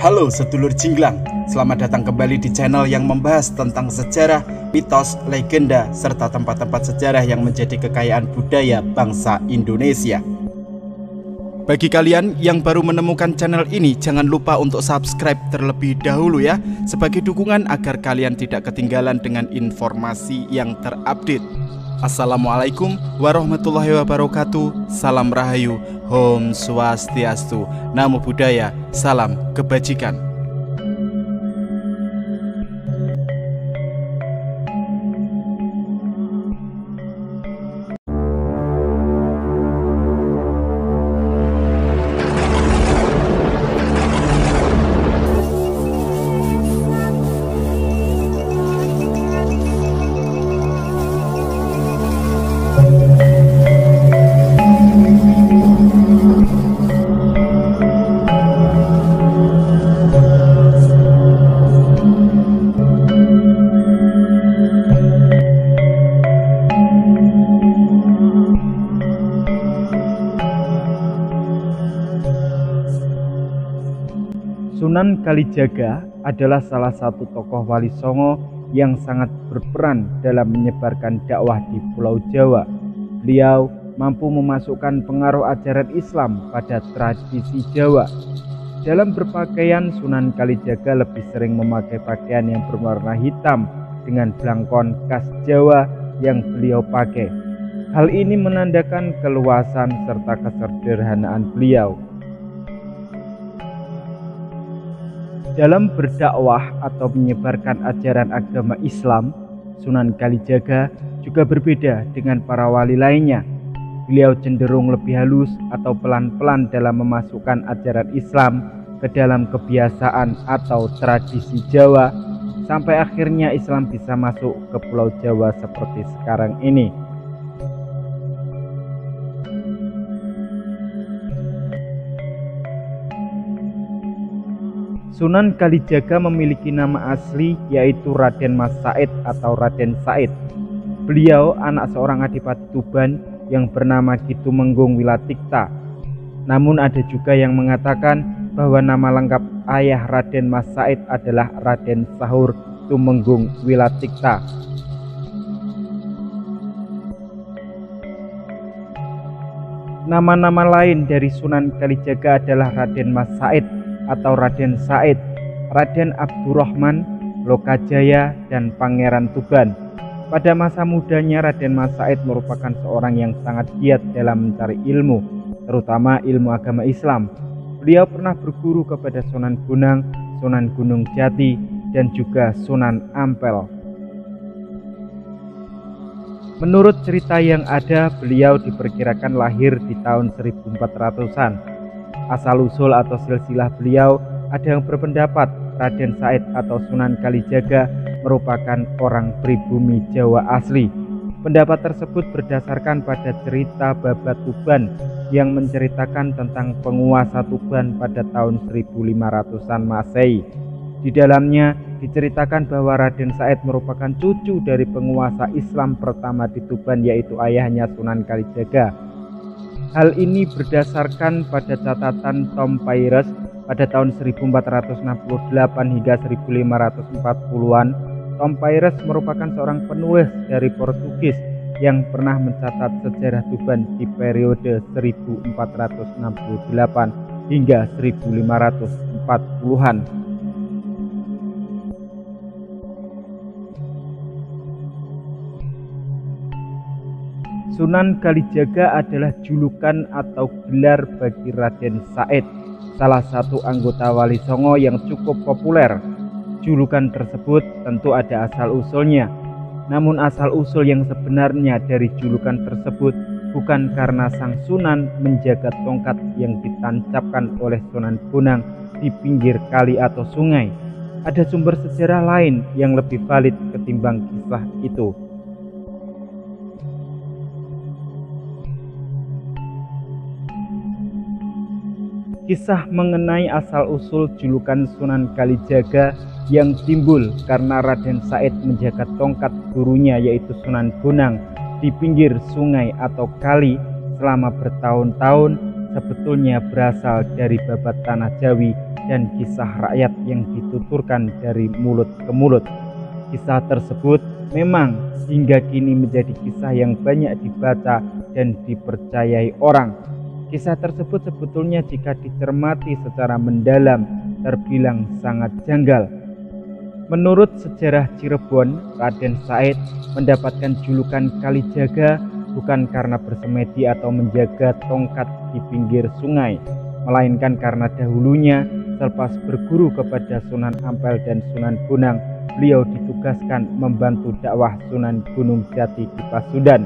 Halo sedulur Jinglang, selamat datang kembali di channel yang membahas tentang sejarah, mitos, legenda, serta tempat-tempat sejarah yang menjadi kekayaan budaya bangsa Indonesia. Bagi kalian yang baru menemukan channel ini, jangan lupa untuk subscribe terlebih dahulu ya, sebagai dukungan agar kalian tidak ketinggalan dengan informasi yang terupdate. Assalamualaikum warahmatullahi wabarakatuh. Salam Rahayu, Om Swastiastu, Namo Buddhaya, salam kebajikan. Sunan Kalijaga adalah salah satu tokoh Wali Songo yang sangat berperan dalam menyebarkan dakwah di Pulau Jawa. Beliau mampu memasukkan pengaruh ajaran Islam pada tradisi Jawa. Dalam berpakaian, Sunan Kalijaga lebih sering memakai pakaian yang berwarna hitam dengan blangkon khas Jawa yang beliau pakai. Hal ini menandakan keluasan serta kesederhanaan beliau. Dalam berdakwah atau menyebarkan ajaran agama Islam, Sunan Kalijaga juga berbeda dengan para wali lainnya. Beliau cenderung lebih halus atau pelan-pelan dalam memasukkan ajaran Islam ke dalam kebiasaan atau tradisi Jawa, sampai akhirnya Islam bisa masuk ke Pulau Jawa seperti sekarang ini. Sunan Kalijaga memiliki nama asli yaitu Raden Mas Said atau Raden Said. Beliau anak seorang adipati Tuban yang bernama Ki Tumenggung Wilatikta. Namun ada juga yang mengatakan bahwa nama lengkap ayah Raden Mas Said adalah Raden Sahur Tumenggung Wilatikta. Nama-nama lain dari Sunan Kalijaga adalah Raden Mas Said atau Raden Said, Raden Abdurrahman, Lokajaya, dan Pangeran Tuban. Pada masa mudanya, Raden Mas Said merupakan seorang yang sangat giat dalam mencari ilmu, terutama ilmu agama Islam. Beliau pernah berguru kepada Sunan Bonang, Sunan Gunung Jati, dan juga Sunan Ampel. Menurut cerita yang ada, beliau diperkirakan lahir di tahun 1400-an. Asal-usul atau silsilah beliau, ada yang berpendapat Raden Said atau Sunan Kalijaga merupakan orang pribumi Jawa asli. Pendapat tersebut berdasarkan pada cerita Babat Tuban yang menceritakan tentang penguasa Tuban pada tahun 1500-an Masehi. Di dalamnya diceritakan bahwa Raden Said merupakan cucu dari penguasa Islam pertama di Tuban, yaitu ayahnya Sunan Kalijaga. Hal ini berdasarkan pada catatan Tom Paires pada tahun 1468 hingga 1540-an. Tom Paires merupakan seorang penulis dari Portugis yang pernah mencatat sejarah Tuban di periode 1468 hingga 1540-an. Sunan Kalijaga adalah julukan atau gelar bagi Raden Said, salah satu anggota Wali Songo yang cukup populer. Julukan tersebut tentu ada asal-usulnya. Namun asal-usul yang sebenarnya dari julukan tersebut bukan karena sang Sunan menjaga tongkat yang ditancapkan oleh Sunan Bonang di pinggir kali atau sungai. Ada sumber sejarah lain yang lebih valid ketimbang kisah itu. Kisah mengenai asal-usul julukan Sunan Kalijaga yang timbul karena Raden Said menjaga tongkat gurunya yaitu Sunan Bonang di pinggir sungai atau kali selama bertahun-tahun sebetulnya berasal dari babat tanah Jawi dan kisah rakyat yang dituturkan dari mulut ke mulut. Kisah tersebut memang hingga kini menjadi kisah yang banyak dibaca dan dipercayai orang. Kisah tersebut sebetulnya jika dicermati secara mendalam terbilang sangat janggal. Menurut sejarah Cirebon, Raden Said mendapatkan julukan Kalijaga bukan karena bersemedi atau menjaga tongkat di pinggir sungai, melainkan karena dahulunya selepas berguru kepada Sunan Ampel dan Sunan Bonang, beliau ditugaskan membantu dakwah Sunan Gunung Jati di Pasundan.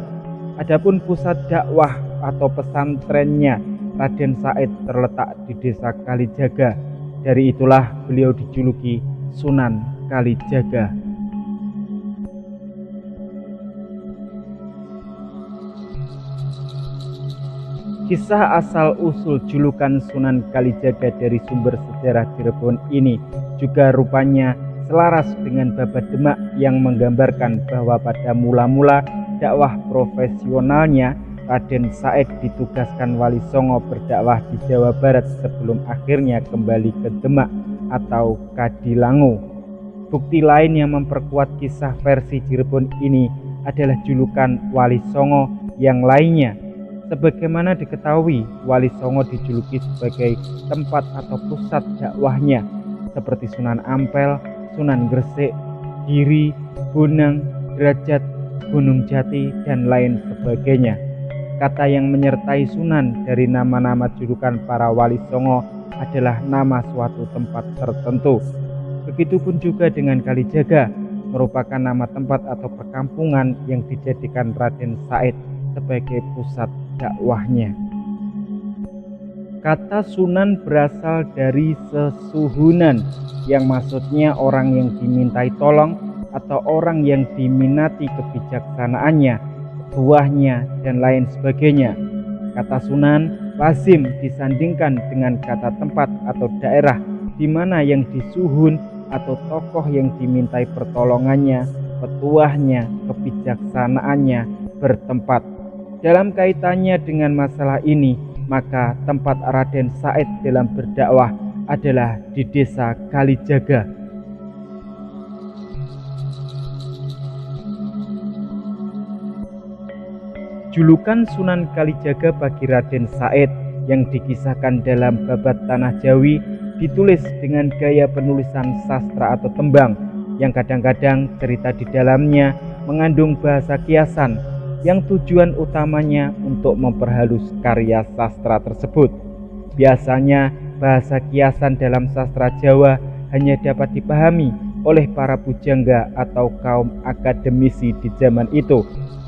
Adapun pusat dakwah atau pesantrennya Raden Said terletak di desa Kalijaga. Dari itulah beliau dijuluki Sunan Kalijaga. Kisah asal-usul julukan Sunan Kalijaga dari sumber sejarah Cirebon ini juga rupanya selaras dengan babat Demak yang menggambarkan bahwa pada mula-mula dakwah profesionalnya Raden Said ditugaskan Wali Songo berdakwah di Jawa Barat sebelum akhirnya kembali ke Demak atau Kadilango. Bukti lain yang memperkuat kisah versi Cirebon ini adalah julukan Wali Songo yang lainnya. Sebagaimana diketahui, Wali Songo dijuluki sebagai tempat atau pusat dakwahnya seperti Sunan Ampel, Sunan Gresik, Giri, Bonang, Derajat, Gunung Jati, dan lain sebagainya. Kata yang menyertai Sunan dari nama-nama julukan para Wali Songo adalah nama suatu tempat tertentu. Begitupun juga dengan Kalijaga, merupakan nama tempat atau perkampungan yang dijadikan Raden Said sebagai pusat dakwahnya. Kata Sunan berasal dari sesuhunan, yang maksudnya orang yang dimintai tolong atau orang yang diminati kebijaksanaannya, buahnya, dan lain sebagainya. Kata Sunan lazim disandingkan dengan kata tempat atau daerah di mana yang disuhun atau tokoh yang dimintai pertolongannya, petuahnya, kebijaksanaannya bertempat. Dalam kaitannya dengan masalah ini, maka tempat Raden Said dalam berdakwah adalah di desa Kalijaga. Julukan Sunan Kalijaga bagi Raden Said yang dikisahkan dalam babat Tanah Jawi ditulis dengan gaya penulisan sastra atau tembang yang kadang-kadang cerita di dalamnya mengandung bahasa kiasan yang tujuan utamanya untuk memperhalus karya sastra tersebut. Biasanya bahasa kiasan dalam sastra Jawa hanya dapat dipahami oleh para pujangga atau kaum akademisi di zaman itu,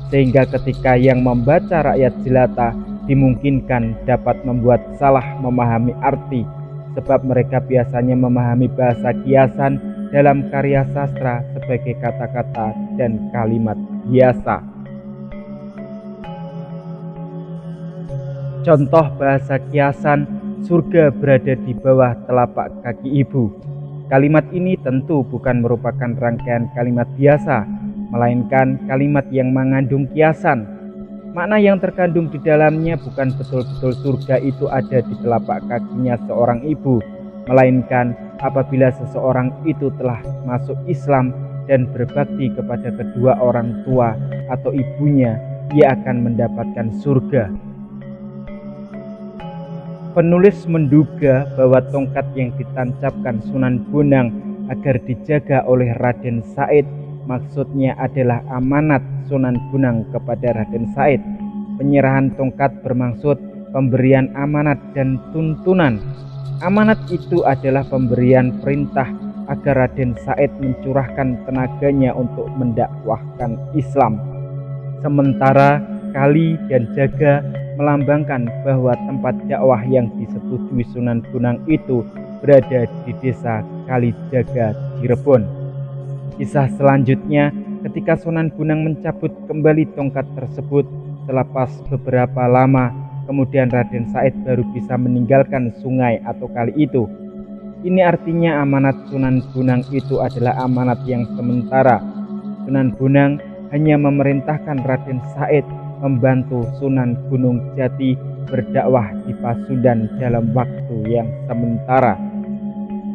sehingga ketika yang membaca rakyat jelata dimungkinkan dapat membuat salah memahami arti, sebab mereka biasanya memahami bahasa kiasan dalam karya sastra sebagai kata-kata dan kalimat biasa. Contoh bahasa kiasan, surga berada di bawah telapak kaki ibu. Kalimat ini tentu bukan merupakan rangkaian kalimat biasa, melainkan kalimat yang mengandung kiasan. Makna yang terkandung di dalamnya bukan betul-betul surga itu ada di telapak kakinya seorang ibu, melainkan apabila seseorang itu telah masuk Islam dan berbakti kepada kedua orang tua atau ibunya, ia akan mendapatkan surga. Penulis menduga bahwa tongkat yang ditancapkan Sunan Bonang agar dijaga oleh Raden Said maksudnya adalah amanat Sunan Bonang kepada Raden Said. Penyerahan tongkat bermaksud pemberian amanat dan tuntunan. Amanat itu adalah pemberian perintah agar Raden Said mencurahkan tenaganya untuk mendakwahkan Islam. Sementara Kali dan Jaga melambangkan bahwa tempat dakwah yang disetujui Sunan Bonang itu berada di desa Kalijaga, Cirebon. Kisah selanjutnya, ketika Sunan Bonang mencabut kembali tongkat tersebut selepas beberapa lama, kemudian Raden Said baru bisa meninggalkan sungai atau kali itu. Ini artinya amanat Sunan Bonang itu adalah amanat yang sementara. Sunan Bonang hanya memerintahkan Raden Said membantu Sunan Gunung Jati berdakwah di Pasundan dalam waktu yang sementara.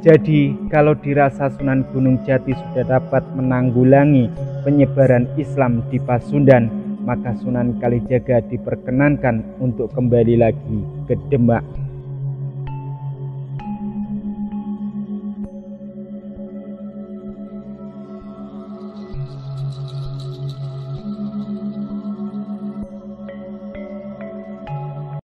Jadi, kalau dirasa Sunan Gunung Jati sudah dapat menanggulangi penyebaran Islam di Pasundan, maka Sunan Kalijaga diperkenankan untuk kembali lagi ke Demak.